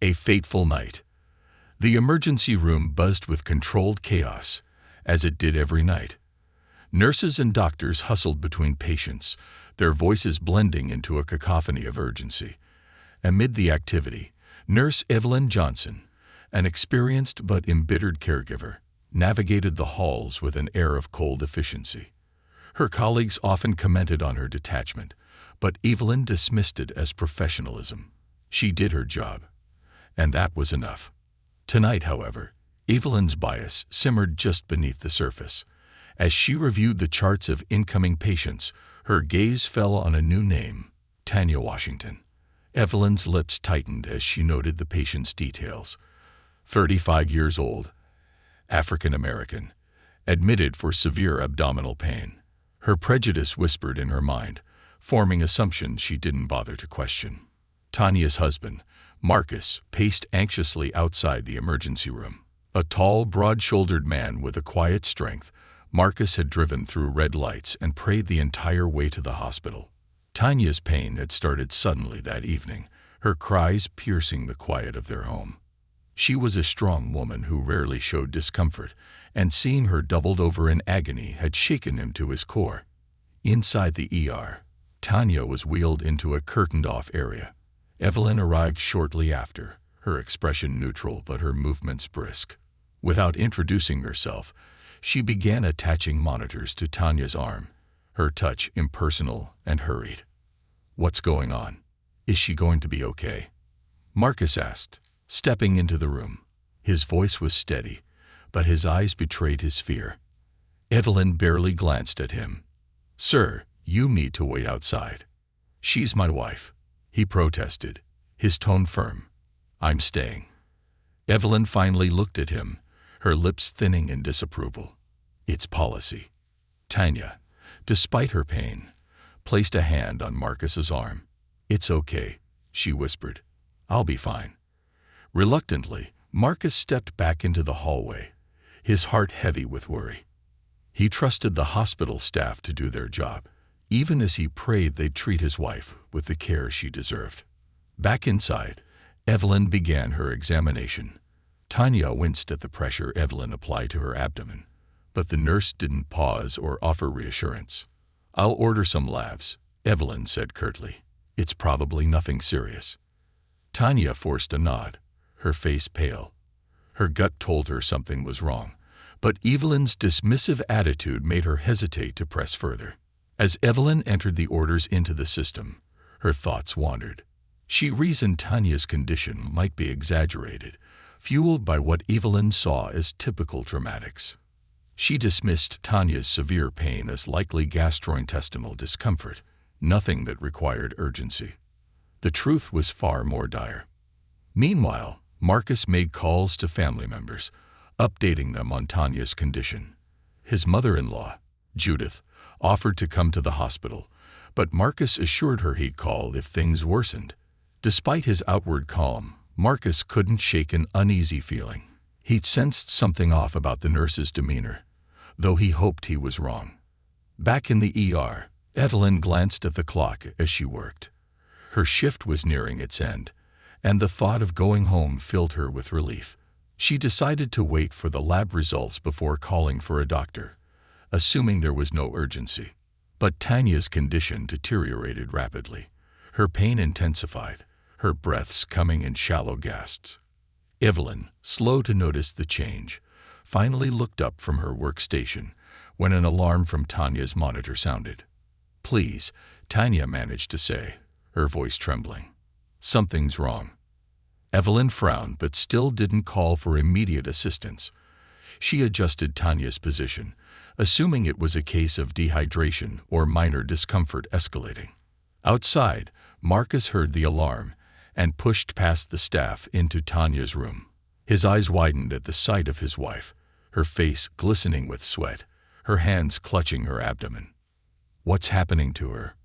A fateful night. The emergency room buzzed with controlled chaos, as it did every night. Nurses and doctors hustled between patients, their voices blending into a cacophony of urgency. Amid the activity, Nurse Evelyn Johnson, an experienced but embittered caregiver, navigated the halls with an air of cold efficiency. Her colleagues often commented on her detachment, but Evelyn dismissed it as professionalism. She did her job, and that was enough. Tonight, however, Evelyn's bias simmered just beneath the surface. As she reviewed the charts of incoming patients, her gaze fell on a new name, Tanya Washington. Evelyn's lips tightened as she noted the patient's details. 35 years old, African American, admitted for severe abdominal pain. Her prejudice whispered in her mind, forming assumptions she didn't bother to question. Tanya's husband, Marcus, paced anxiously outside the emergency room. A tall, broad-shouldered man with a quiet strength, Marcus had driven through red lights and prayed the entire way to the hospital. Tanya's pain had started suddenly that evening, her cries piercing the quiet of their home. She was a strong woman who rarely showed discomfort, and seeing her doubled over in agony had shaken him to his core. Inside the ER, Tanya was wheeled into a curtained-off area. Evelyn arrived shortly after, her expression neutral but her movements brisk. Without introducing herself, she began attaching monitors to Tanya's arm, her touch impersonal and hurried. "What's going on? Is she going to be okay?" Marcus asked, stepping into the room. His voice was steady, but his eyes betrayed his fear. Evelyn barely glanced at him. "Sir, you need to wait outside." "She's my wife," he protested, his tone firm. "I'm staying." Evelyn finally looked at him, her lips thinning in disapproval. "It's policy." Tanya, despite her pain, placed a hand on Marcus's arm. "It's okay," she whispered. "I'll be fine." Reluctantly, Marcus stepped back into the hallway, his heart heavy with worry. He trusted the hospital staff to do their job, even as he prayed they'd treat his wife with the care she deserved. Back inside, Evelyn began her examination. Tanya winced at the pressure Evelyn applied to her abdomen, but the nurse didn't pause or offer reassurance. "I'll order some labs," Evelyn said curtly. "It's probably nothing serious." Tanya forced a nod, her face pale. Her gut told her something was wrong, but Evelyn's dismissive attitude made her hesitate to press further. As Evelyn entered the orders into the system, her thoughts wandered. She reasoned Tanya's condition might be exaggerated, fueled by what Evelyn saw as typical dramatics. She dismissed Tanya's severe pain as likely gastrointestinal discomfort, nothing that required urgency. The truth was far more dire. Meanwhile, Marcus made calls to family members, updating them on Tanya's condition. His mother-in-law, Judith, offered to come to the hospital, but Marcus assured her he'd call if things worsened. Despite his outward calm, Marcus couldn't shake an uneasy feeling. He'd sensed something off about the nurse's demeanor, though he hoped he was wrong. Back in the ER, Evelyn glanced at the clock as she worked. Her shift was nearing its end, and the thought of going home filled her with relief. She decided to wait for the lab results before calling for a doctor, assuming there was no urgency. But Tanya's condition deteriorated rapidly. Her pain intensified, her breaths coming in shallow gasps. Evelyn, slow to notice the change, finally looked up from her workstation when an alarm from Tanya's monitor sounded. "Please," Tanya managed to say, her voice trembling. "Something's wrong." Evelyn frowned but still didn't call for immediate assistance. She adjusted Tanya's position, assuming it was a case of dehydration or minor discomfort escalating. Outside, Marcus heard the alarm and pushed past the staff into Tanya's room. His eyes widened at the sight of his wife, her face glistening with sweat, her hands clutching her abdomen. "What's happening to her?"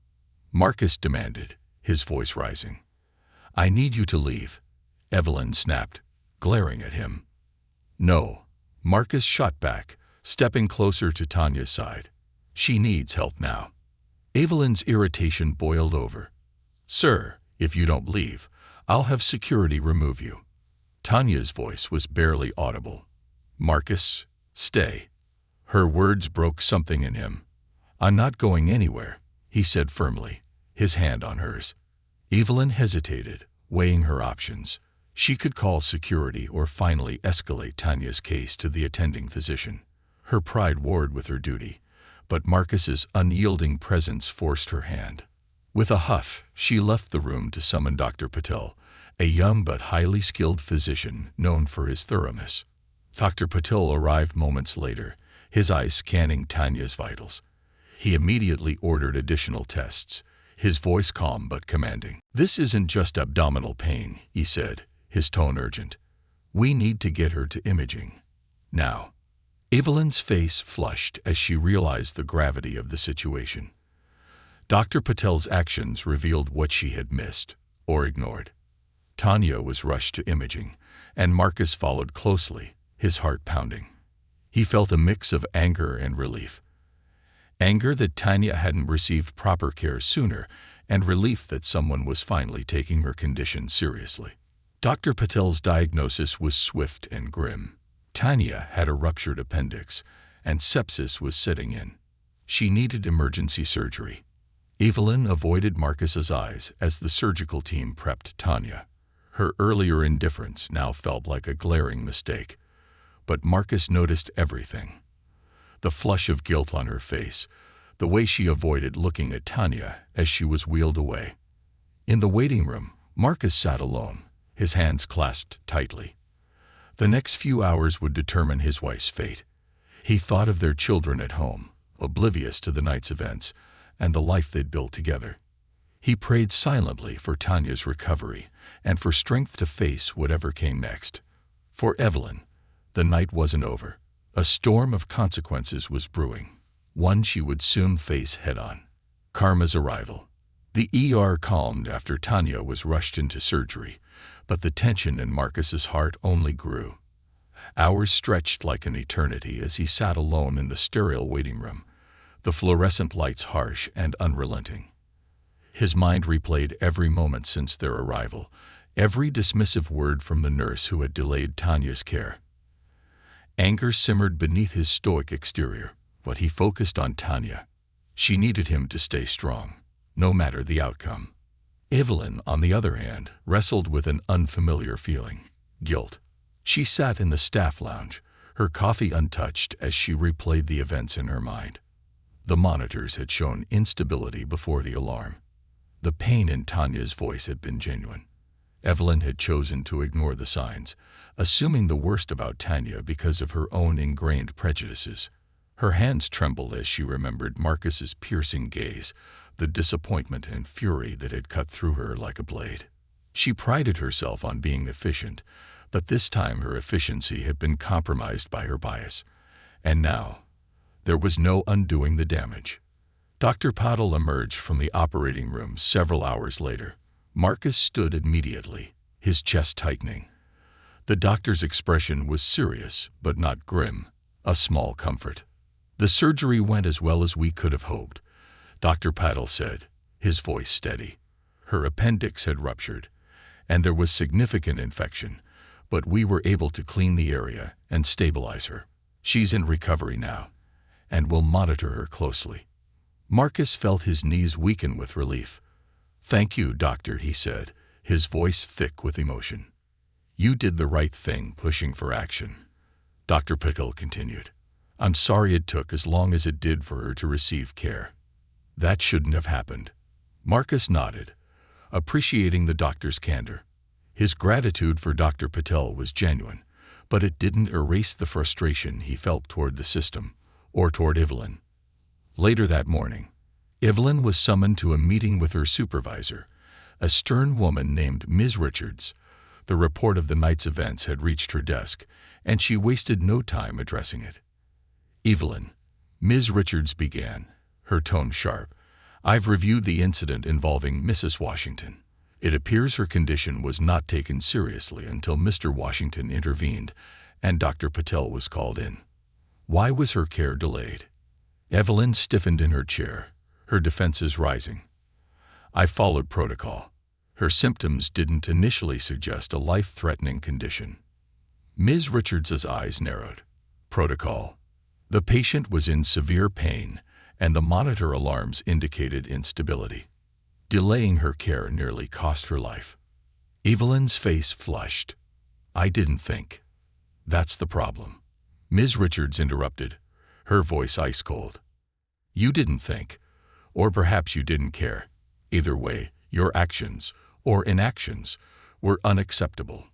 Marcus demanded, his voice rising. "I need you to leave," Evelyn snapped, glaring at him. "No," Marcus shot back, stepping closer to Tanya's side. "She needs help now." Evelyn's irritation boiled over. "Sir, if you don't leave, I'll have security remove you." Tanya's voice was barely audible. "Marcus, stay." Her words broke something in him. "I'm not going anywhere," he said firmly, his hand on hers. Evelyn hesitated, weighing her options. She could call security or finally escalate Tanya's case to the attending physician. Her pride warred with her duty, but Marcus's unyielding presence forced her hand. With a huff, she left the room to summon Dr. Patel, a young but highly skilled physician known for his thoroughness. Dr. Patel arrived moments later, his eyes scanning Tanya's vitals. He immediately ordered additional tests, his voice calm but commanding. "This isn't just abdominal pain," he said, his tone urgent. "We need to get her to imaging. Now." Evelyn's face flushed as she realized the gravity of the situation. Dr. Patel's actions revealed what she had missed, or ignored. Tanya was rushed to imaging, and Marcus followed closely, his heart pounding. He felt a mix of anger and relief. Anger that Tanya hadn't received proper care sooner, and relief that someone was finally taking her condition seriously. Dr. Patel's diagnosis was swift and grim. Tanya had a ruptured appendix, and sepsis was setting in. She needed emergency surgery. Evelyn avoided Marcus's eyes as the surgical team prepped Tanya. Her earlier indifference now felt like a glaring mistake. But Marcus noticed everything. The flush of guilt on her face, the way she avoided looking at Tanya as she was wheeled away. In the waiting room, Marcus sat alone, his hands clasped tightly. The next few hours would determine his wife's fate. He thought of their children at home, oblivious to the night's events, and the life they'd built together. He prayed silently for Tanya's recovery and for strength to face whatever came next. For Evelyn, the night wasn't over. A storm of consequences was brewing, one she would soon face head-on. Karma's arrival. The ER calmed after Tanya was rushed into surgery, but the tension in Marcus's heart only grew. Hours stretched like an eternity as he sat alone in the sterile waiting room, the fluorescent lights harsh and unrelenting. His mind replayed every moment since their arrival, every dismissive word from the nurse who had delayed Tanya's care. Anger simmered beneath his stoic exterior, but he focused on Tanya. She needed him to stay strong, no matter the outcome. Evelyn, on the other hand, wrestled with an unfamiliar feeling: guilt. She sat in the staff lounge, her coffee untouched as she replayed the events in her mind. The monitors had shown instability before the alarm. The pain in Tanya's voice had been genuine. Evelyn had chosen to ignore the signs, assuming the worst about Tanya because of her own ingrained prejudices. Her hands trembled as she remembered Marcus's piercing gaze, the disappointment and fury that had cut through her like a blade. She prided herself on being efficient, but this time her efficiency had been compromised by her bias. And now, there was no undoing the damage. Dr. Patel emerged from the operating room several hours later. Marcus stood immediately, his chest tightening. The doctor's expression was serious, but not grim, a small comfort. "The surgery went as well as we could have hoped," Dr. Patel said, his voice steady. "Her appendix had ruptured, and there was significant infection, but we were able to clean the area and stabilize her. She's in recovery now, and we'll monitor her closely." Marcus felt his knees weaken with relief. "Thank you, doctor," he said, his voice thick with emotion. "You did the right thing pushing for action." Dr. Patel continued, "I'm sorry it took as long as it did for her to receive care. That shouldn't have happened." Marcus nodded, appreciating the doctor's candor. His gratitude for Dr. Patel was genuine, but it didn't erase the frustration he felt toward the system, or toward Evelyn. Later that morning, Evelyn was summoned to a meeting with her supervisor, a stern woman named Ms. Richards. The report of the night's events had reached her desk, and she wasted no time addressing it. "Evelyn," Ms. Richards began, her tone sharp, "I've reviewed the incident involving Mrs. Washington. It appears her condition was not taken seriously until Mr. Washington intervened and Dr. Patel was called in. Why was her care delayed?" Evelyn stiffened in her chair, her defenses rising. "I followed protocol. Her symptoms didn't initially suggest a life-threatening condition. Ms. Richards's eyes narrowed. Protocol. The patient was in severe pain, and the monitor alarms indicated instability. Delaying her care nearly cost her life. Evelyn's face flushed. I didn't think. That's the problem. Ms. Richards interrupted, her voice ice-cold. You didn't think, or perhaps you didn't care. Either way, your actions, or inactions, were unacceptable.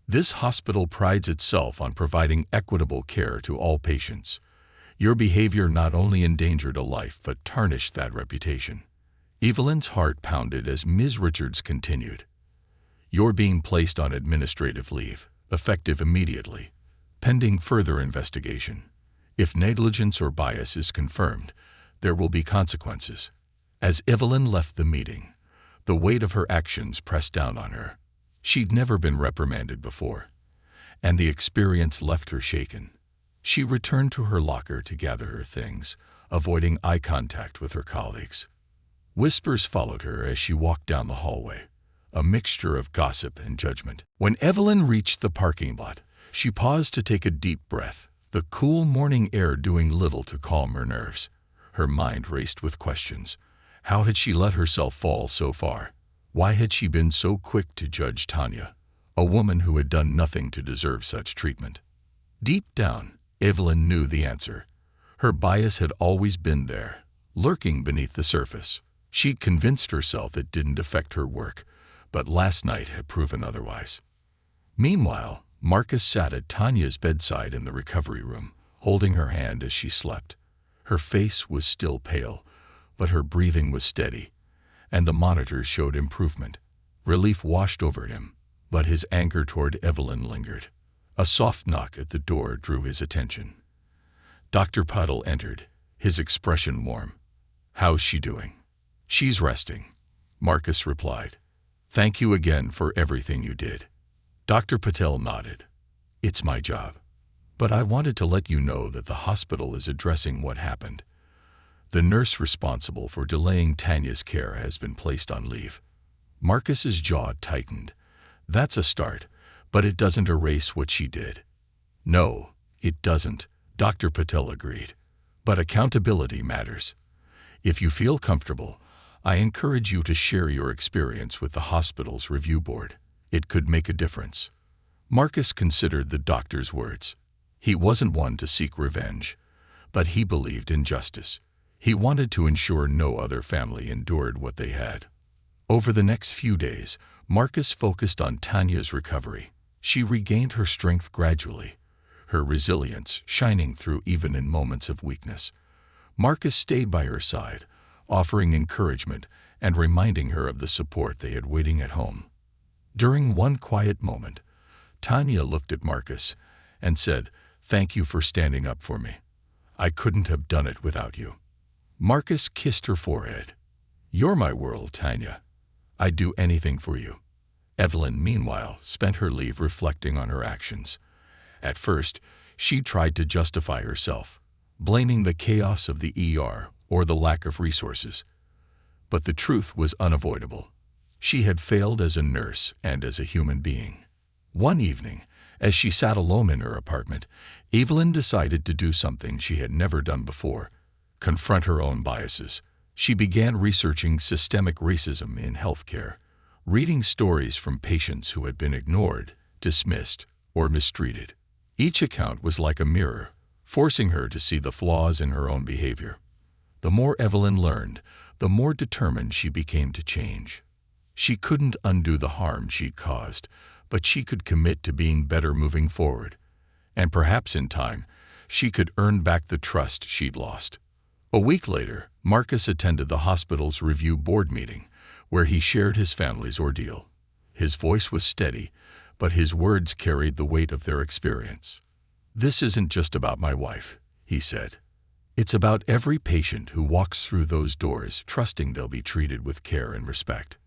This hospital prides itself on providing equitable care to all patients. Your behavior not only endangered a life but tarnished that reputation. Evelyn's heart pounded as Ms. Richards continued. You're being placed on administrative leave, effective immediately, pending further investigation. If negligence or bias is confirmed, there will be consequences. As Evelyn left the meeting, the weight of her actions pressed down on her. She'd never been reprimanded before, and the experience left her shaken. She returned to her locker to gather her things, avoiding eye contact with her colleagues. Whispers followed her as she walked down the hallway, a mixture of gossip and judgment. When Evelyn reached the parking lot, she paused to take a deep breath, the cool morning air doing little to calm her nerves. Her mind raced with questions. How had she let herself fall so far? Why had she been so quick to judge Tanya, a woman who had done nothing to deserve such treatment? Deep down, Evelyn knew the answer. Her bias had always been there, lurking beneath the surface. She'd convinced herself it didn't affect her work, but last night had proven otherwise. Meanwhile, Marcus sat at Tanya's bedside in the recovery room, holding her hand as she slept. Her face was still pale, but her breathing was steady, and the monitors showed improvement. Relief washed over him, but his anger toward Evelyn lingered. A soft knock at the door drew his attention. Dr. Puddle entered, his expression warm. How's she doing? She's resting, Marcus replied. Thank you again for everything you did. Dr. Patel nodded. It's my job. But I wanted to let you know that the hospital is addressing what happened. The nurse responsible for delaying Tanya's care has been placed on leave. Marcus's jaw tightened. That's a start, but it doesn't erase what she did. No, it doesn't, Dr. Patel agreed. But accountability matters. If you feel comfortable, I encourage you to share your experience with the hospital's review board. It could make a difference. Marcus considered the doctor's words. He wasn't one to seek revenge, but he believed in justice. He wanted to ensure no other family endured what they had. Over the next few days, Marcus focused on Tanya's recovery. She regained her strength gradually, her resilience shining through even in moments of weakness. Marcus stayed by her side, offering encouragement and reminding her of the support they had waiting at home. During one quiet moment, Tanya looked at Marcus and said, "Thank you for standing up for me. I couldn't have done it without you." Marcus kissed her forehead. "You're my world, Tanya. I'd do anything for you." Evelyn, meanwhile, spent her leave reflecting on her actions. At first, she tried to justify herself, blaming the chaos of the ER or the lack of resources. But the truth was unavoidable. She had failed as a nurse and as a human being. One evening, as she sat alone in her apartment, Evelyn decided to do something she had never done before: confront her own biases. She began researching systemic racism in healthcare, reading stories from patients who had been ignored, dismissed, or mistreated. Each account was like a mirror, forcing her to see the flaws in her own behavior. The more Evelyn learned, the more determined she became to change. She couldn't undo the harm she'd caused, but she could commit to being better moving forward. And perhaps in time, she could earn back the trust she'd lost. A week later, Marcus attended the hospital's review board meeting, where he shared his family's ordeal. His voice was steady, but his words carried the weight of their experience. "This isn't just about my wife," he said. "It's about every patient who walks through those doors trusting they'll be treated with care and respect.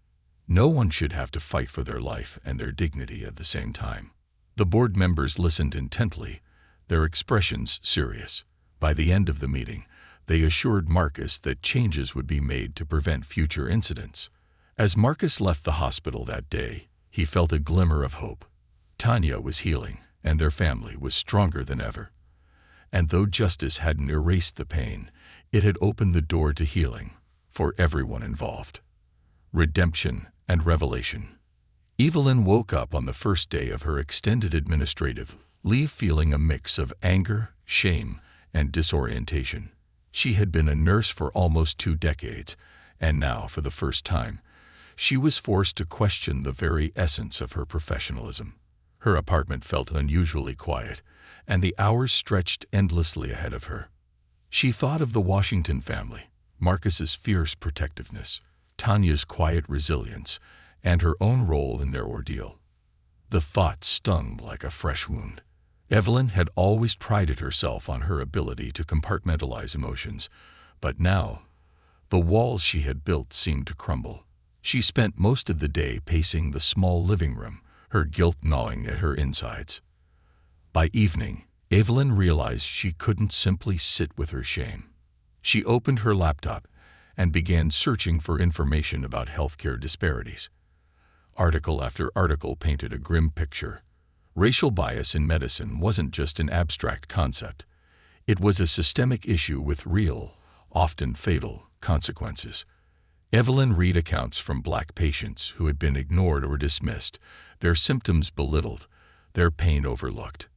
No one should have to fight for their life and their dignity at the same time." The board members listened intently, their expressions serious. By the end of the meeting, they assured Marcus that changes would be made to prevent future incidents. As Marcus left the hospital that day, he felt a glimmer of hope. Tanya was healing, and their family was stronger than ever. And though justice hadn't erased the pain, it had opened the door to healing for everyone involved. Redemption and revelation. Evelyn woke up on the first day of her extended administrative leave feeling a mix of anger, shame, and disorientation. She had been a nurse for almost 2 decades, and now, for the first time, she was forced to question the very essence of her professionalism. Her apartment felt unusually quiet, and the hours stretched endlessly ahead of her. She thought of the Washington family, Marcus's fierce protectiveness, Tanya's quiet resilience, and her own role in their ordeal. The thought stung like a fresh wound. Evelyn had always prided herself on her ability to compartmentalize emotions, but now, the walls she had built seemed to crumble. She spent most of the day pacing the small living room, her guilt gnawing at her insides. By evening, Evelyn realized she couldn't simply sit with her shame. She opened her laptop and began searching for information about healthcare disparities. Article after article painted a grim picture. Racial bias in medicine wasn't just an abstract concept. It was a systemic issue with real, often fatal, consequences. Evelyn read accounts from Black patients who had been ignored or dismissed, their symptoms belittled, their pain overlooked.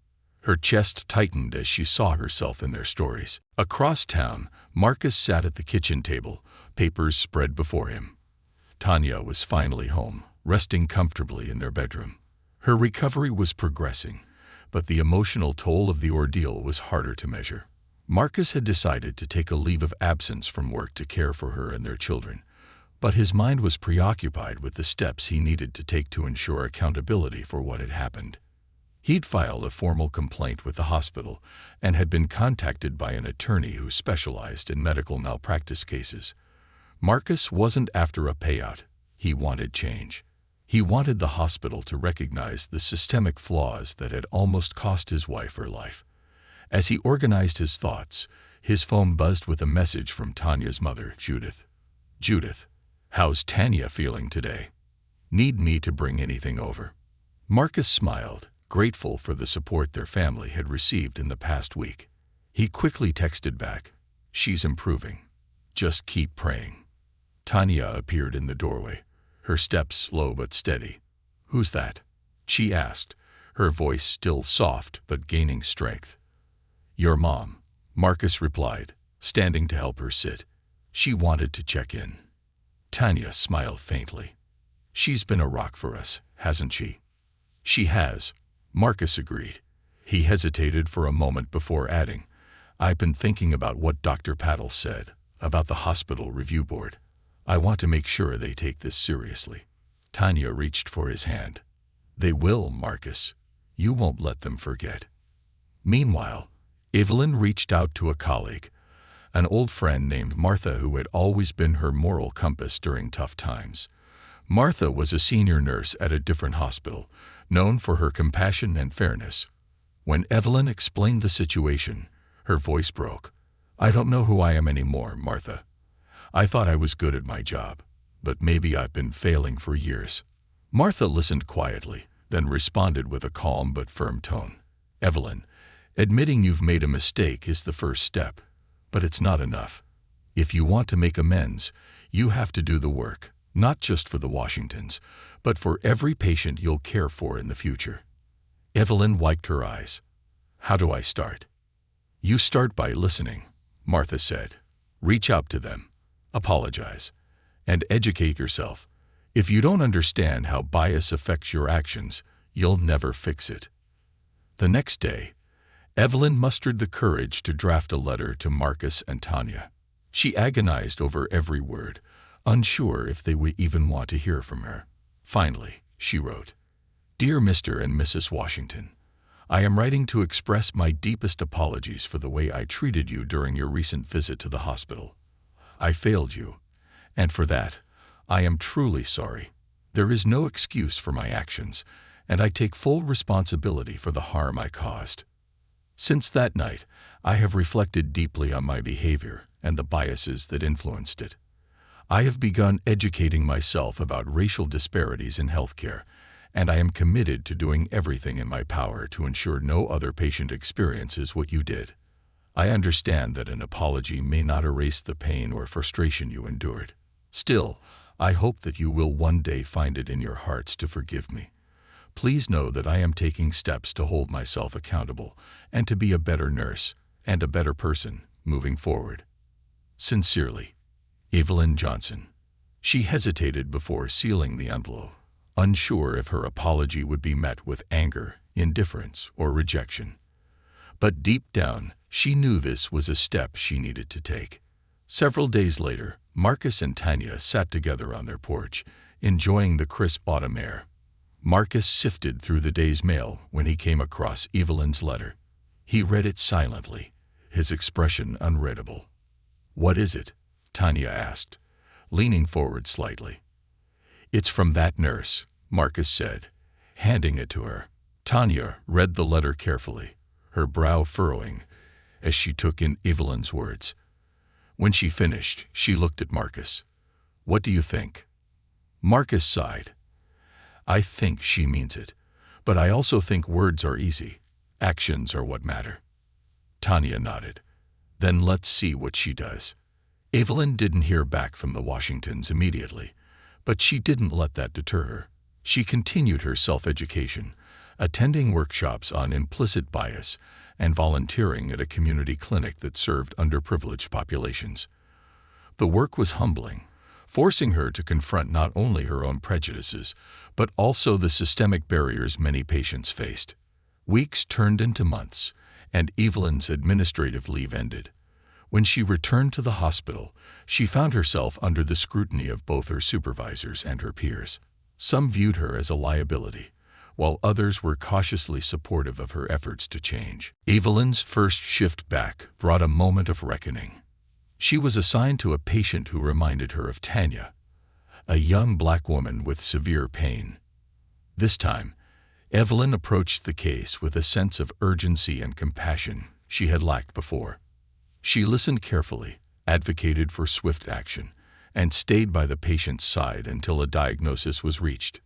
Her chest tightened as she saw herself in their stories. Across town, Marcus sat at the kitchen table, papers spread before him. Tanya was finally home, resting comfortably in their bedroom. Her recovery was progressing, but the emotional toll of the ordeal was harder to measure. Marcus had decided to take a leave of absence from work to care for her and their children, but his mind was preoccupied with the steps he needed to take to ensure accountability for what had happened. He'd filed a formal complaint with the hospital and had been contacted by an attorney who specialized in medical malpractice cases. Marcus wasn't after a payout. He wanted change. He wanted the hospital to recognize the systemic flaws that had almost cost his wife her life. As he organized his thoughts, his phone buzzed with a message from Tanya's mother, Judith. "Judith, how's Tanya feeling today? Need me to bring anything over?" Marcus smiled, grateful for the support their family had received in the past week. He quickly texted back, "She's improving. Just keep praying." Tanya appeared in the doorway, her steps slow but steady. "Who's that?" she asked, her voice still soft but gaining strength. "Your mom," Marcus replied, standing to help her sit. She wanted to check in. Tanya smiled faintly. "She's been a rock for us, hasn't she?" "She has," Marcus agreed. He hesitated for a moment before adding, "I've been thinking about what Dr. Paddle said about the hospital review board. I want to make sure they take this seriously." Tanya reached for his hand. "They will, Marcus. You won't let them forget." Meanwhile, Evelyn reached out to a colleague, an old friend named Martha who had always been her moral compass during tough times. Martha was a senior nurse at a different hospital, known for her compassion and fairness. When Evelyn explained the situation, her voice broke. "I don't know who I am anymore, Martha. I thought I was good at my job, but maybe I've been failing for years." Martha listened quietly, then responded with a calm but firm tone. "Evelyn, admitting you've made a mistake is the first step, but it's not enough. If you want to make amends, you have to do the work, not just for the Washingtons, but for every patient you'll care for in the future." Evelyn wiped her eyes. "How do I start?" "You start by listening," Martha said. "Reach out to them, apologize, and educate yourself. If you don't understand how bias affects your actions, you'll never fix it." The next day, Evelyn mustered the courage to draft a letter to Marcus and Tanya. She agonized over every word, unsure if they would even want to hear from her. Finally, she wrote, "Dear Mr. and Mrs. Washington, I am writing to express my deepest apologies for the way I treated you during your recent visit to the hospital. I failed you, and for that, I am truly sorry. There is no excuse for my actions, and I take full responsibility for the harm I caused. Since that night, I have reflected deeply on my behavior and the biases that influenced it. I have begun educating myself about racial disparities in healthcare, and I am committed to doing everything in my power to ensure no other patient experiences what you did. I understand that an apology may not erase the pain or frustration you endured. Still, I hope that you will one day find it in your hearts to forgive me. Please know that I am taking steps to hold myself accountable and to be a better nurse and a better person moving forward. Sincerely, Evelyn Johnson. She hesitated before sealing the envelope, unsure if her apology would be met with anger, indifference, or rejection. But deep down, she knew this was a step she needed to take. Several days later, Marcus and Tanya sat together on their porch, enjoying the crisp autumn air. Marcus sifted through the day's mail when he came across Evelyn's letter. He read it silently, his expression unreadable. "What is it?" Tanya asked, leaning forward slightly. "It's from that nurse," Marcus said, handing it to her. Tanya read the letter carefully, her brow furrowing as she took in Evelyn's words. When she finished, she looked at Marcus. "What do you think?" Marcus sighed. "I think she means it, but I also think words are easy. Actions are what matter." Tanya nodded. "Then let's see what she does." Evelyn didn't hear back from the Washingtons immediately, but she didn't let that deter her. She continued her self-education, attending workshops on implicit bias and volunteering at a community clinic that served underprivileged populations. The work was humbling, forcing her to confront not only her own prejudices, but also the systemic barriers many patients faced. Weeks turned into months, and Evelyn's administrative leave ended. When she returned to the hospital, she found herself under the scrutiny of both her supervisors and her peers. Some viewed her as a liability, while others were cautiously supportive of her efforts to change. Evelyn's first shift back brought a moment of reckoning. She was assigned to a patient who reminded her of Tanya, a young black woman with severe pain. This time, Evelyn approached the case with a sense of urgency and compassion she had lacked before. She listened carefully, advocated for swift action, and stayed by the patient's side until a diagnosis was reached.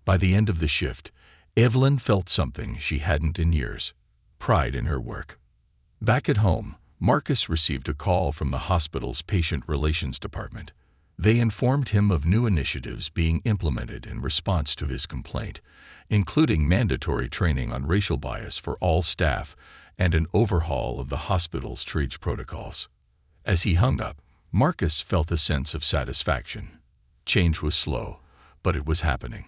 By the end of the shift, Evelyn felt something she hadn't in years: pride in her work. Back at home, Marcus received a call from the hospital's patient relations department. They informed him of new initiatives being implemented in response to his complaint, including mandatory training on racial bias for all staff and an overhaul of the hospital's TREACH protocols. As he hung up, Marcus felt a sense of satisfaction. Change was slow, but it was happening.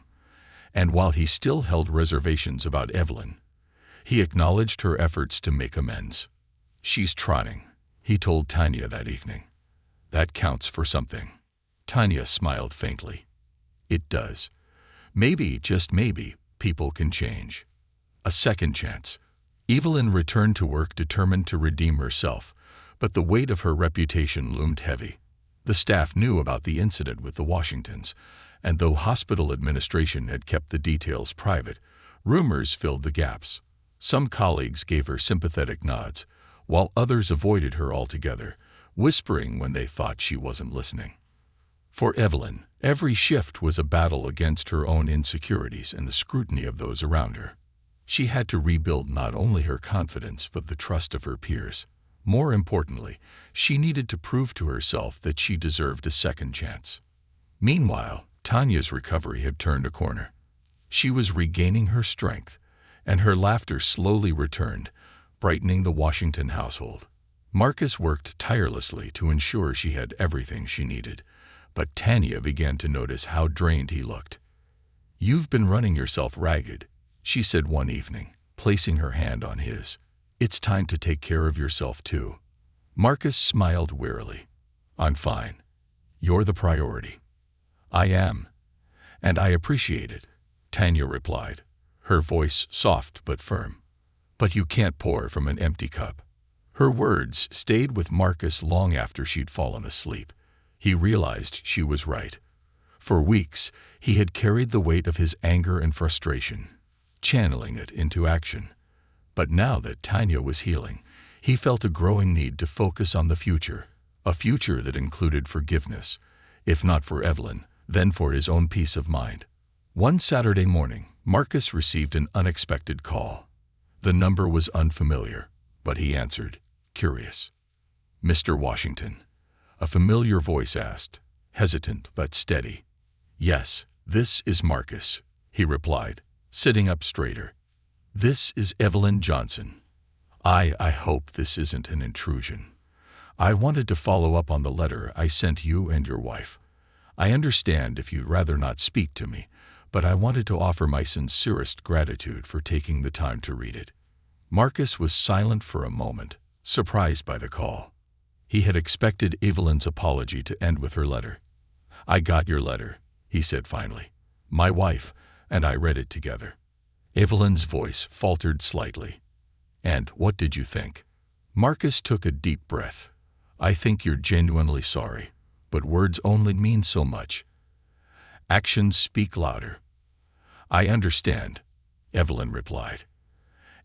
And while he still held reservations about Evelyn, he acknowledged her efforts to make amends. "She's trying," he told Tanya that evening. "That counts for something." Tanya smiled faintly. "It does. Maybe, just maybe, people can change." A second chance. Evelyn returned to work determined to redeem herself, but the weight of her reputation loomed heavy. The staff knew about the incident with the Washingtons, and though hospital administration had kept the details private, rumors filled the gaps. Some colleagues gave her sympathetic nods, while others avoided her altogether, whispering when they thought she wasn't listening. For Evelyn, every shift was a battle against her own insecurities and the scrutiny of those around her. She had to rebuild not only her confidence but the trust of her peers. More importantly, she needed to prove to herself that she deserved a second chance. Meanwhile, Tanya's recovery had turned a corner. She was regaining her strength, and her laughter slowly returned, brightening the Washington household. Marcus worked tirelessly to ensure she had everything she needed, but Tanya began to notice how drained he looked. "You've been running yourself ragged," she said one evening, placing her hand on his. "It's time to take care of yourself too." Marcus smiled wearily. "I'm fine. You're the priority." "I am, and I appreciate it," Tanya replied, her voice soft but firm. "But you can't pour from an empty cup." Her words stayed with Marcus long after she'd fallen asleep. He realized she was right. For weeks, he had carried the weight of his anger and frustration, channeling it into action. But now that Tanya was healing, he felt a growing need to focus on the future, a future that included forgiveness, if not for Evelyn, then for his own peace of mind. One Saturday morning, Marcus received an unexpected call. The number was unfamiliar, but he answered, curious. "Mr. Washington?" a familiar voice asked, hesitant but steady. "Yes, this is Marcus," he replied, sitting up straighter. "This is Evelyn Johnson. I hope this isn't an intrusion. I wanted to follow up on the letter I sent you and your wife. I understand if you'd rather not speak to me, but I wanted to offer my sincerest gratitude for taking the time to read it." Marcus was silent for a moment, surprised by the call. He had expected Evelyn's apology to end with her letter. "I got your letter," he said finally. "My wife and I read it together." Evelyn's voice faltered slightly. "And what did you think?" Marcus took a deep breath. "I think you're genuinely sorry, but words only mean so much. Actions speak louder." "I understand," Evelyn replied.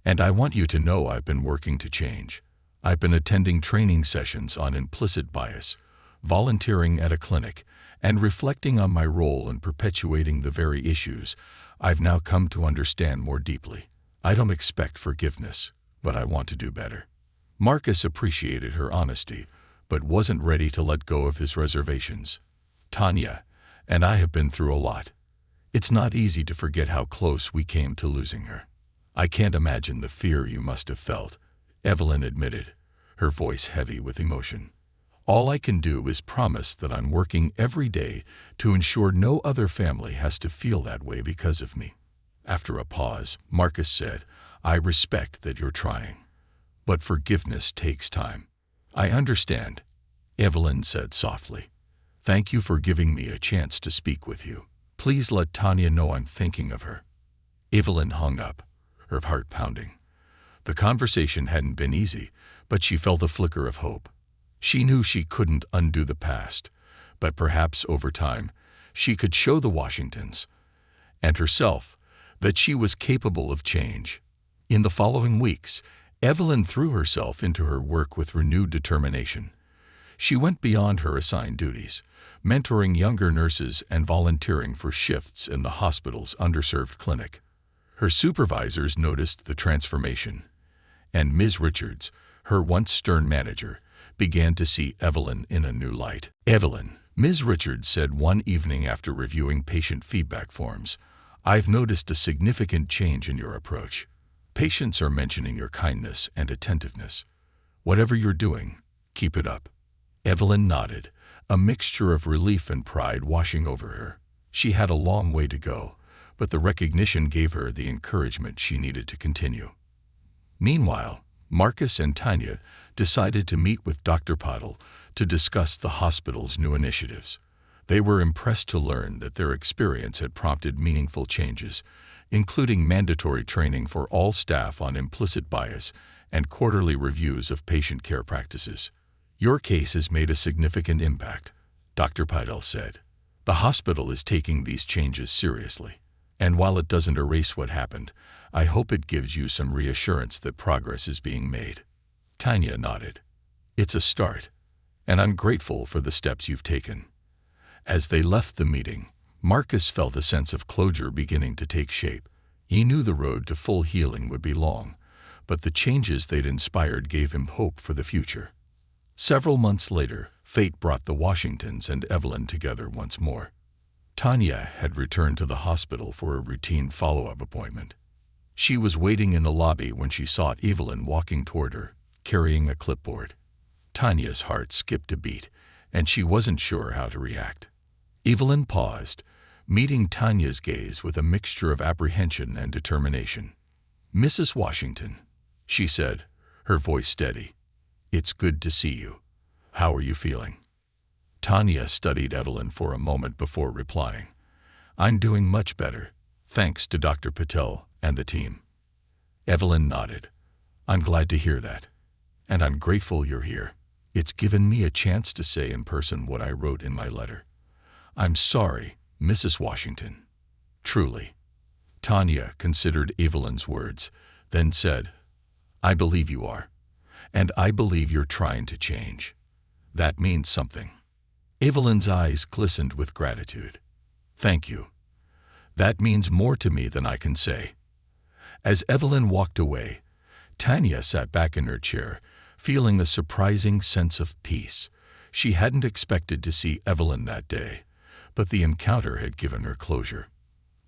"And I want you to know I've been working to change. I've been attending training sessions on implicit bias, volunteering at a clinic, and reflecting on my role in perpetuating the very issues I've now come to understand more deeply. I don't expect forgiveness, but I want to do better." Marcus appreciated her honesty, but wasn't ready to let go of his reservations. "Tanya and I have been through a lot. It's not easy to forget how close we came to losing her." "I can't imagine the fear you must have felt," Evelyn admitted, her voice heavy with emotion. "All I can do is promise that I'm working every day to ensure no other family has to feel that way because of me." After a pause, Marcus said, "I respect that you're trying, but forgiveness takes time." "I understand," Evelyn said softly. "Thank you for giving me a chance to speak with you. Please let Tanya know I'm thinking of her." Evelyn hung up, her heart pounding. The conversation hadn't been easy, but she felt a flicker of hope. She knew she couldn't undo the past, but perhaps over time she could show the Washingtons and herself that she was capable of change. In the following weeks, Evelyn threw herself into her work with renewed determination. She went beyond her assigned duties, mentoring younger nurses and volunteering for shifts in the hospital's underserved clinic. Her supervisors noticed the transformation, and Ms. Richards, her once stern manager, began to see Evelyn in a new light. "Evelyn," Ms. Richards said one evening after reviewing patient feedback forms, "I've noticed a significant change in your approach. Patients are mentioning your kindness and attentiveness. Whatever you're doing, keep it up." Evelyn nodded, a mixture of relief and pride washing over her. She had a long way to go, but the recognition gave her the encouragement she needed to continue. Meanwhile, Marcus and Tanya decided to meet with Dr. Pottle to discuss the hospital's new initiatives. They were impressed to learn that their experience had prompted meaningful changes, including mandatory training for all staff on implicit bias and quarterly reviews of patient care practices. "Your case has made a significant impact," Dr. Pottle said. "The hospital is taking these changes seriously, and while it doesn't erase what happened, I hope it gives you some reassurance that progress is being made." Tanya nodded. "It's a start, and I'm grateful for the steps you've taken." As they left the meeting, Marcus felt a sense of closure beginning to take shape. He knew the road to full healing would be long, but the changes they'd inspired gave him hope for the future. Several months later, fate brought the Washingtons and Evelyn together once more. Tanya had returned to the hospital for a routine follow-up appointment. She was waiting in the lobby when she saw Evelyn walking toward her, carrying a clipboard. Tanya's heart skipped a beat, and she wasn't sure how to react. Evelyn paused, meeting Tanya's gaze with a mixture of apprehension and determination. "Mrs. Washington," she said, her voice steady, "it's good to see you. How are you feeling?" Tanya studied Evelyn for a moment before replying. "I'm doing much better, thanks to Dr. Patel and the team." Evelyn nodded. "I'm glad to hear that, and I'm grateful you're here. It's given me a chance to say in person what I wrote in my letter. I'm sorry, Mrs. Washington. Truly." Tanya considered Evelyn's words, then said, "I believe you are, and I believe you're trying to change. That means something." Evelyn's eyes glistened with gratitude. "Thank you. That means more to me than I can say." As Evelyn walked away, Tanya sat back in her chair, feeling a surprising sense of peace. She hadn't expected to see Evelyn that day, but the encounter had given her closure.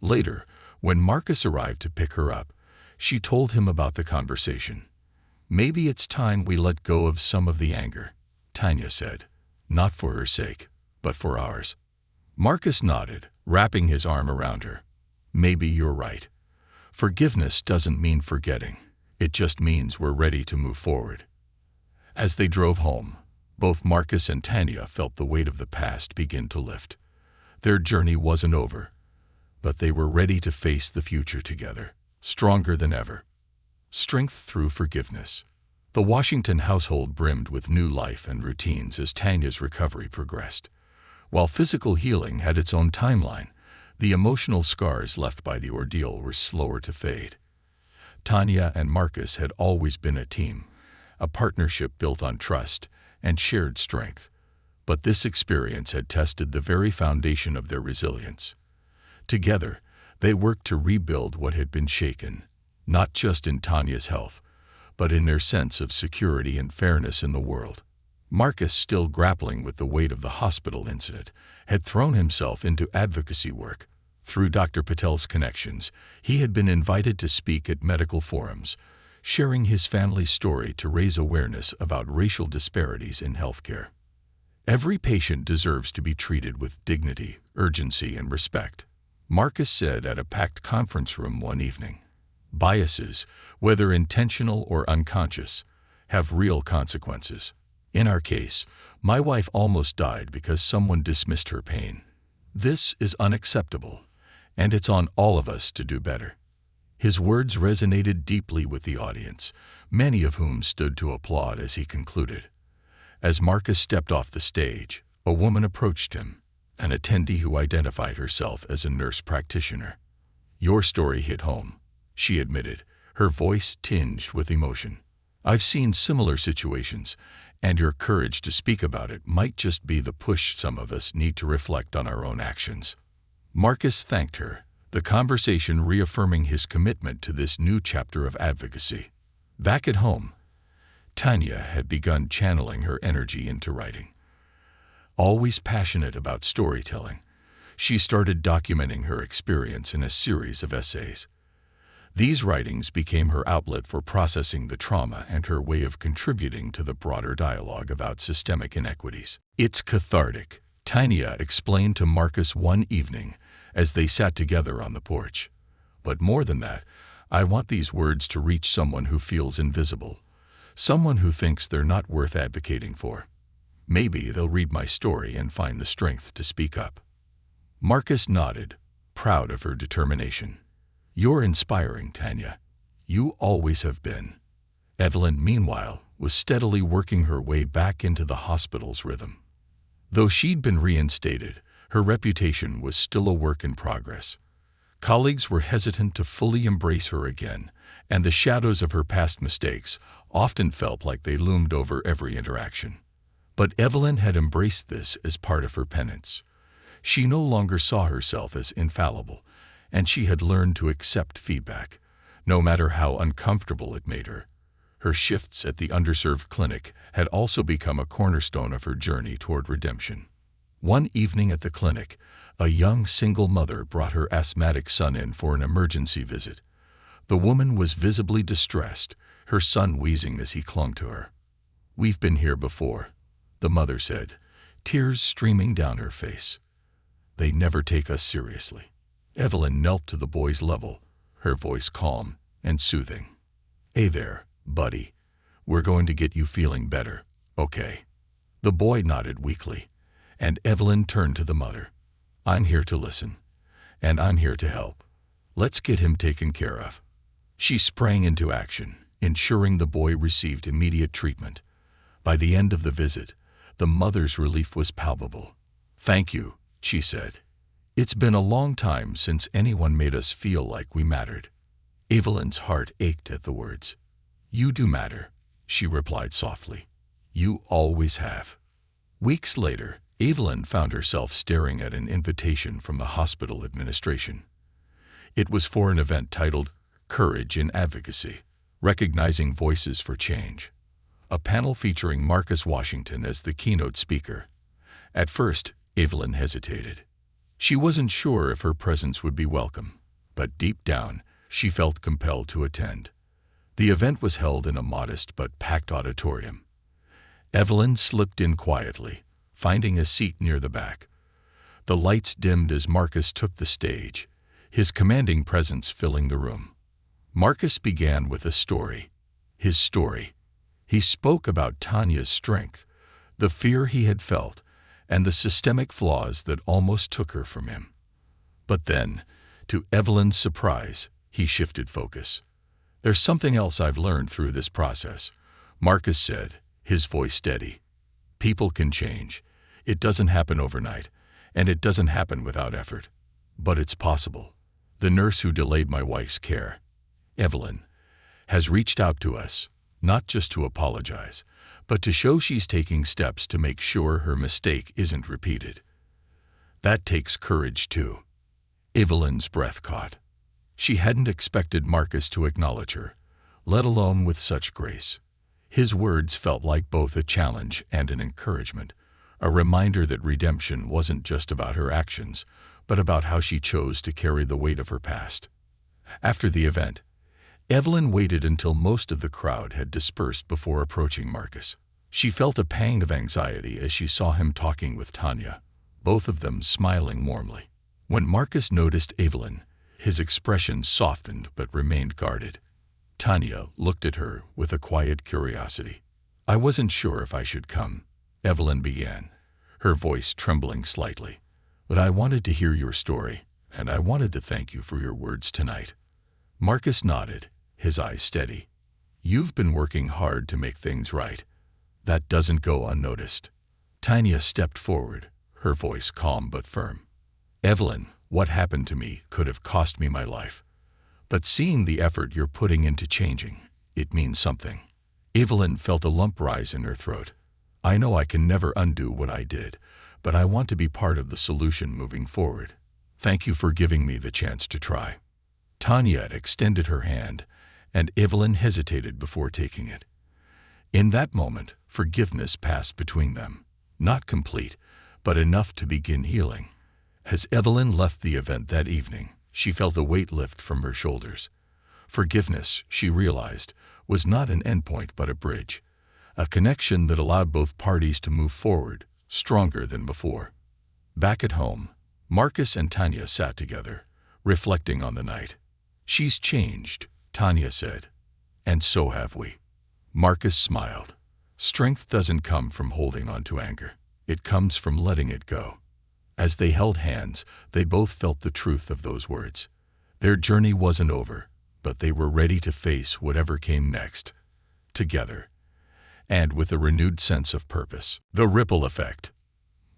Later, when Marcus arrived to pick her up, she told him about the conversation. "Maybe it's time we let go of some of the anger," Tanya said, "not for her sake, but for ours." Marcus nodded, wrapping his arm around her. "Maybe you're right. Forgiveness doesn't mean forgetting. It just means we're ready to move forward." As they drove home, both Marcus and Tanya felt the weight of the past begin to lift. Their journey wasn't over, but they were ready to face the future together, stronger than ever. Strength through forgiveness. The Washington household brimmed with new life and routines as Tanya's recovery progressed. While physical healing had its own timeline, the emotional scars left by the ordeal were slower to fade. Tanya and Marcus had always been a team, a partnership built on trust and shared strength. But this experience had tested the very foundation of their resilience. Together, they worked to rebuild what had been shaken, not just in Tanya's health, but in their sense of security and fairness in the world. Marcus, still grappling with the weight of the hospital incident, had thrown himself into advocacy work. Through Dr. Patel's connections, he had been invited to speak at medical forums, sharing his family's story to raise awareness about racial disparities in healthcare. Every patient deserves to be treated with dignity, urgency, and respect, Marcus said at a packed conference room one evening. Biases, whether intentional or unconscious, have real consequences. In our case, my wife almost died because someone dismissed her pain. This is unacceptable, and it's on all of us to do better. His words resonated deeply with the audience, many of whom stood to applaud as he concluded. As Marcus stepped off the stage, a woman approached him, an attendee who identified herself as a nurse practitioner. "Your story hit home," she admitted, her voice tinged with emotion. "I've seen similar situations, and your courage to speak about it might just be the push some of us need to reflect on our own actions." Marcus thanked her, the conversation reaffirming his commitment to this new chapter of advocacy. Back at home, Tanya had begun channeling her energy into writing. Always passionate about storytelling, she started documenting her experience in a series of essays. These writings became her outlet for processing the trauma and her way of contributing to the broader dialogue about systemic inequities. "It's cathartic," Tanya explained to Marcus one evening as they sat together on the porch. "But more than that, I want these words to reach someone who feels invisible, someone who thinks they're not worth advocating for. Maybe they'll read my story and find the strength to speak up." Marcus nodded, proud of her determination. "You're inspiring, Tanya. You always have been." Evelyn, meanwhile, was steadily working her way back into the hospital's rhythm. Though she'd been reinstated, her reputation was still a work in progress. Colleagues were hesitant to fully embrace her again, and the shadows of her past mistakes often felt like they loomed over every interaction. But Evelyn had embraced this as part of her penance. She no longer saw herself as infallible, and she had learned to accept feedback, no matter how uncomfortable it made her. Her shifts at the underserved clinic had also become a cornerstone of her journey toward redemption. One evening at the clinic, a young single mother brought her asthmatic son in for an emergency visit. The woman was visibly distressed, her son wheezing as he clung to her. "We've been here before," the mother said, tears streaming down her face. "They never take us seriously." Evelyn knelt to the boy's level, her voice calm and soothing. "Hey there, buddy. We're going to get you feeling better, okay?" The boy nodded weakly, and Evelyn turned to the mother. "I'm here to listen, and I'm here to help. Let's get him taken care of." She sprang into action, ensuring the boy received immediate treatment. By the end of the visit, the mother's relief was palpable. "Thank you," she said. "It's been a long time since anyone made us feel like we mattered." Evelyn's heart ached at the words. "You do matter," she replied softly. "You always have." Weeks later, Evelyn found herself staring at an invitation from the hospital administration. It was for an event titled Courage in Advocacy, Recognizing Voices for Change, a panel featuring Marcus Washington as the keynote speaker. At first, Evelyn hesitated. She wasn't sure if her presence would be welcome, but deep down, she felt compelled to attend. The event was held in a modest but packed auditorium. Evelyn slipped in quietly, finding a seat near the back. The lights dimmed as Marcus took the stage, his commanding presence filling the room. Marcus began with a story. His story. He spoke about Tanya's strength, the fear he had felt, and the systemic flaws that almost took her from him. But then, to Evelyn's surprise, he shifted focus. "There's something else I've learned through this process," Marcus said, his voice steady. "People can change. It doesn't happen overnight, and it doesn't happen without effort. But it's possible. The nurse who delayed my wife's care, Evelyn, has reached out to us, not just to apologize, but to show she's taking steps to make sure her mistake isn't repeated. That takes courage too." Evelyn's breath caught. She hadn't expected Marcus to acknowledge her, let alone with such grace. His words felt like both a challenge and an encouragement, a reminder that redemption wasn't just about her actions, but about how she chose to carry the weight of her past. After the event, Evelyn waited until most of the crowd had dispersed before approaching Marcus. She felt a pang of anxiety as she saw him talking with Tanya, both of them smiling warmly. When Marcus noticed Evelyn, his expression softened but remained guarded. Tanya looked at her with a quiet curiosity. "I wasn't sure if I should come," Evelyn began, her voice trembling slightly. "But I wanted to hear your story, and I wanted to thank you for your words tonight." Marcus nodded, his eyes steady. "You've been working hard to make things right. That doesn't go unnoticed." Tanya stepped forward, her voice calm but firm. "Evelyn, what happened to me could have cost me my life. But seeing the effort you're putting into changing, it means something." Evelyn felt a lump rise in her throat. "I know I can never undo what I did, but I want to be part of the solution moving forward. Thank you for giving me the chance to try." Tanya extended her hand, and Evelyn hesitated before taking it. In that moment, forgiveness passed between them, not complete, but enough to begin healing. As Evelyn left the event that evening, she felt a weight lift from her shoulders. Forgiveness, she realized, was not an endpoint but a bridge, a connection that allowed both parties to move forward, stronger than before. Back at home, Marcus and Tanya sat together, reflecting on the night. "She's changed," Tanya said. "And so have we." Marcus smiled. Strength doesn't come from holding on to anger. It comes from letting it go. As they held hands, they both felt the truth of those words. Their journey wasn't over, but they were ready to face whatever came next, together, and with a renewed sense of purpose. The ripple effect.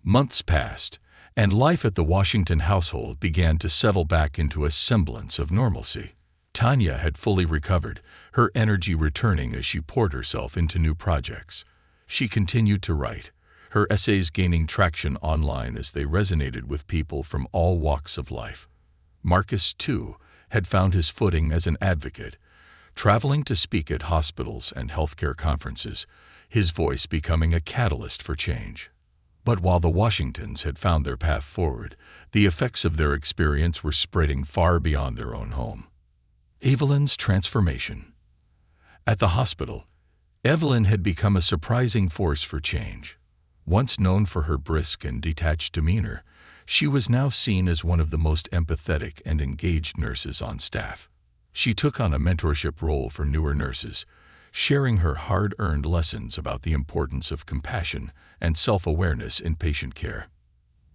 Months passed, and life at the Washington household began to settle back into a semblance of normalcy. Tanya had fully recovered, her energy returning as she poured herself into new projects. She continued to write, her essays gaining traction online as they resonated with people from all walks of life. Marcus, too, had found his footing as an advocate, traveling to speak at hospitals and healthcare conferences, his voice becoming a catalyst for change. But while the Washingtons had found their path forward, the effects of their experience were spreading far beyond their own home. Evelyn's transformation. At the hospital, Evelyn had become a surprising force for change. Once known for her brisk and detached demeanor, she was now seen as one of the most empathetic and engaged nurses on staff. She took on a mentorship role for newer nurses, sharing her hard-earned lessons about the importance of compassion and self-awareness in patient care.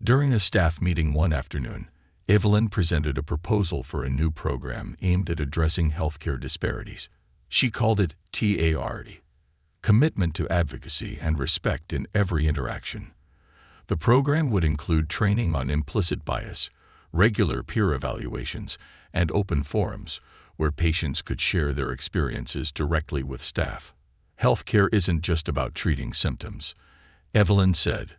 During a staff meeting one afternoon, Evelyn presented a proposal for a new program aimed at addressing healthcare disparities. She called it TARD, Commitment to Advocacy and Respect in Every Interaction. The program would include training on implicit bias, regular peer evaluations, and open forums where patients could share their experiences directly with staff. Healthcare isn't just about treating symptoms, Evelyn said.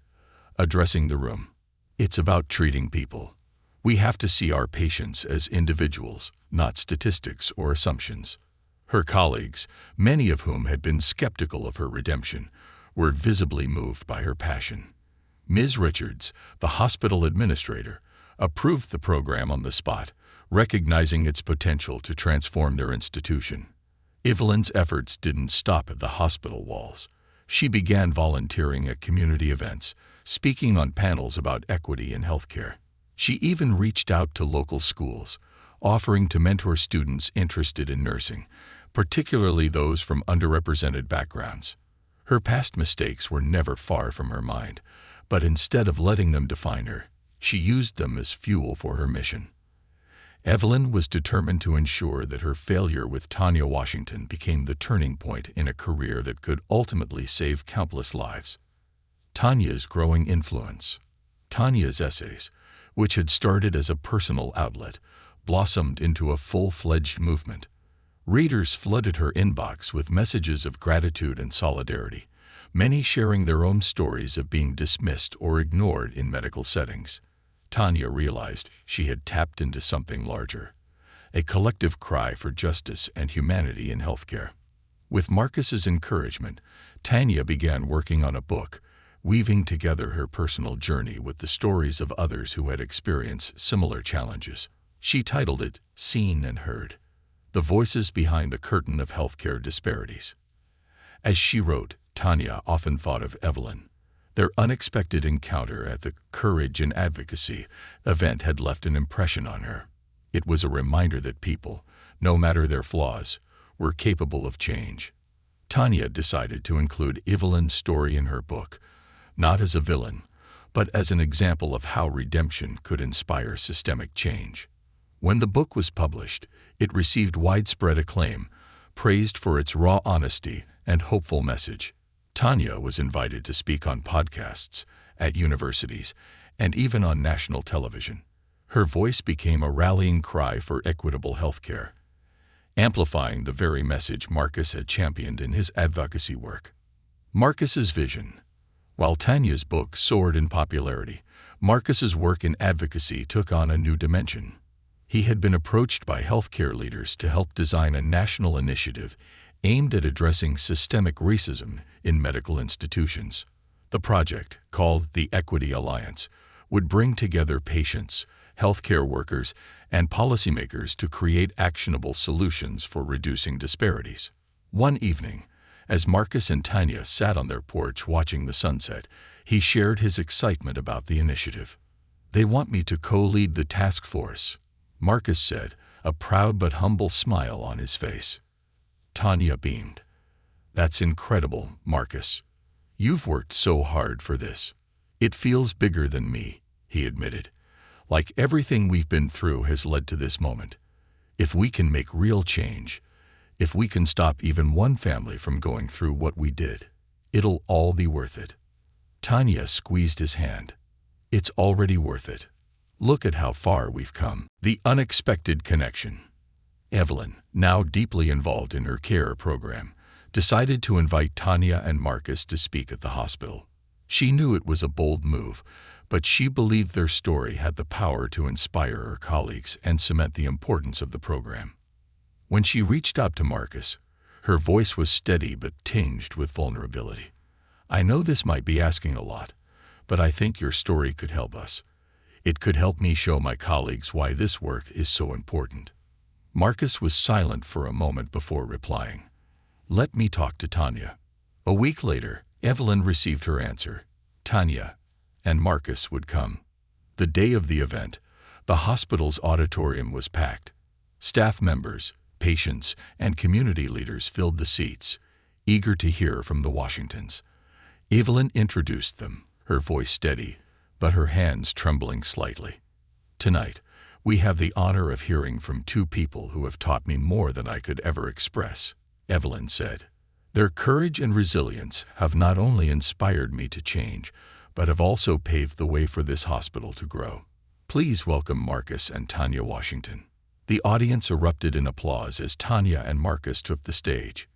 addressing the room. It's about treating people. We have to see our patients as individuals, not statistics or assumptions. Her colleagues, many of whom had been skeptical of her redemption, were visibly moved by her passion. Ms. Richards, the hospital administrator, approved the program on the spot, recognizing its potential to transform their institution. Evelyn's efforts didn't stop at the hospital walls. She began volunteering at community events, speaking on panels about equity in healthcare. She even reached out to local schools, offering to mentor students interested in nursing, particularly those from underrepresented backgrounds. Her past mistakes were never far from her mind, but instead of letting them define her, she used them as fuel for her mission. Evelyn was determined to ensure that her failure with Tanya Washington became the turning point in a career that could ultimately save countless lives. Tanya's growing influence. Tanya's essays, which had started as a personal outlet, blossomed into a full-fledged movement. Readers flooded her inbox with messages of gratitude and solidarity, many sharing their own stories of being dismissed or ignored in medical settings. Tanya realized she had tapped into something larger, a collective cry for justice and humanity in healthcare. With Marcus's encouragement, Tanya began working on a book, weaving together her personal journey with the stories of others who had experienced similar challenges. She titled it Seen and Heard: The Voices Behind the Curtain of Healthcare Disparities. As she wrote, Tanya often thought of Evelyn. Their unexpected encounter at the Courage and Advocacy event had left an impression on her. It was a reminder that people, no matter their flaws, were capable of change. Tanya decided to include Evelyn's story in her book, not as a villain, but as an example of how redemption could inspire systemic change. When the book was published, it received widespread acclaim, praised for its raw honesty and hopeful message. Tanya was invited to speak on podcasts, at universities, and even on national television. Her voice became a rallying cry for equitable healthcare, amplifying the very message Marcus had championed in his advocacy work. Marcus's vision. While Tanya's book soared in popularity, Marcus's work in advocacy took on a new dimension. He had been approached by healthcare leaders to help design a national initiative aimed at addressing systemic racism in medical institutions. The project, called the Equity Alliance, would bring together patients, healthcare workers, and policymakers to create actionable solutions for reducing disparities. One evening, as Marcus and Tanya sat on their porch watching the sunset, he shared his excitement about the initiative. "They want me to co-lead the task force," Marcus said, a proud but humble smile on his face. Tanya beamed. "That's incredible, Marcus. You've worked so hard for this." "It feels bigger than me," he admitted. "Like everything we've been through has led to this moment. If we can make real change, if we can stop even one family from going through what we did, it'll all be worth it." Tanya squeezed his hand. "It's already worth it. Look at how far we've come." The unexpected connection. Evelyn, now deeply involved in her care program, decided to invite Tanya and Marcus to speak at the hospital. She knew it was a bold move, but she believed their story had the power to inspire her colleagues and cement the importance of the program. When she reached out to Marcus, her voice was steady but tinged with vulnerability. "I know this might be asking a lot, but I think your story could help us. It could help me show my colleagues why this work is so important." Marcus was silent for a moment before replying, "Let me talk to Tanya." A week later, Evelyn received her answer. Tanya and Marcus would come. The day of the event, the hospital's auditorium was packed. Staff members, patients, and community leaders filled the seats, eager to hear from the Washingtons. Evelyn introduced them, her voice steady, but her hands trembling slightly. "Tonight, we have the honor of hearing from two people who have taught me more than I could ever express," Evelyn said. "Their courage and resilience have not only inspired me to change, but have also paved the way for this hospital to grow. Please welcome Marcus and Tanya Washington." The audience erupted in applause as Tanya and Marcus took the stage.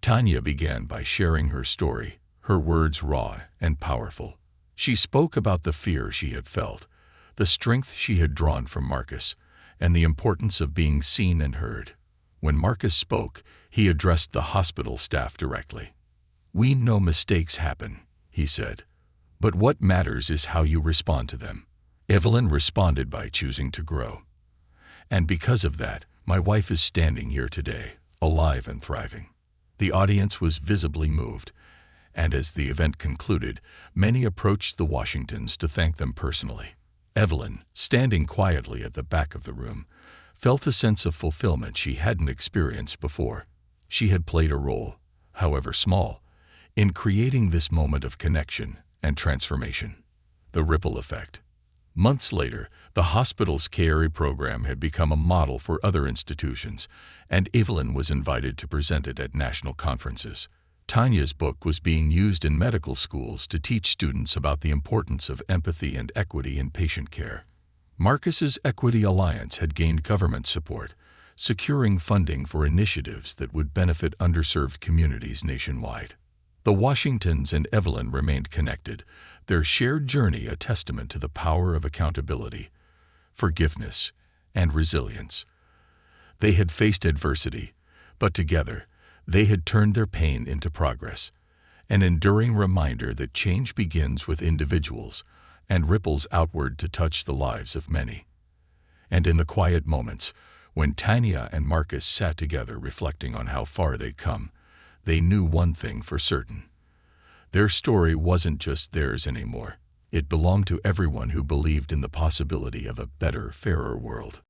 Tanya began by sharing her story, her words raw and powerful. She spoke about the fear she had felt, the strength she had drawn from Marcus, and the importance of being seen and heard. When Marcus spoke, he addressed the hospital staff directly. "We know mistakes happen," he said, "but what matters is how you respond to them." Evelyn responded by choosing to grow. "And because of that, my wife is standing here today, alive and thriving." The audience was visibly moved, and as the event concluded, many approached the Washingtons to thank them personally. Evelyn, standing quietly at the back of the room, felt a sense of fulfillment she hadn't experienced before. She had played a role, however small, in creating this moment of connection and transformation. The ripple effect. Months later, the hospital's care program had become a model for other institutions, and Evelyn was invited to present it at national conferences. Tanya's book was being used in medical schools to teach students about the importance of empathy and equity in patient care. Marcus's Equity Alliance had gained government support, securing funding for initiatives that would benefit underserved communities nationwide. The Washingtons and Evelyn remained connected, their shared journey a testament to the power of accountability, forgiveness, and resilience. They had faced adversity, but together, they had turned their pain into progress, an enduring reminder that change begins with individuals and ripples outward to touch the lives of many. And in the quiet moments, when Tanya and Marcus sat together reflecting on how far they'd come, they knew one thing for certain. Their story wasn't just theirs anymore. It belonged to everyone who believed in the possibility of a better, fairer world.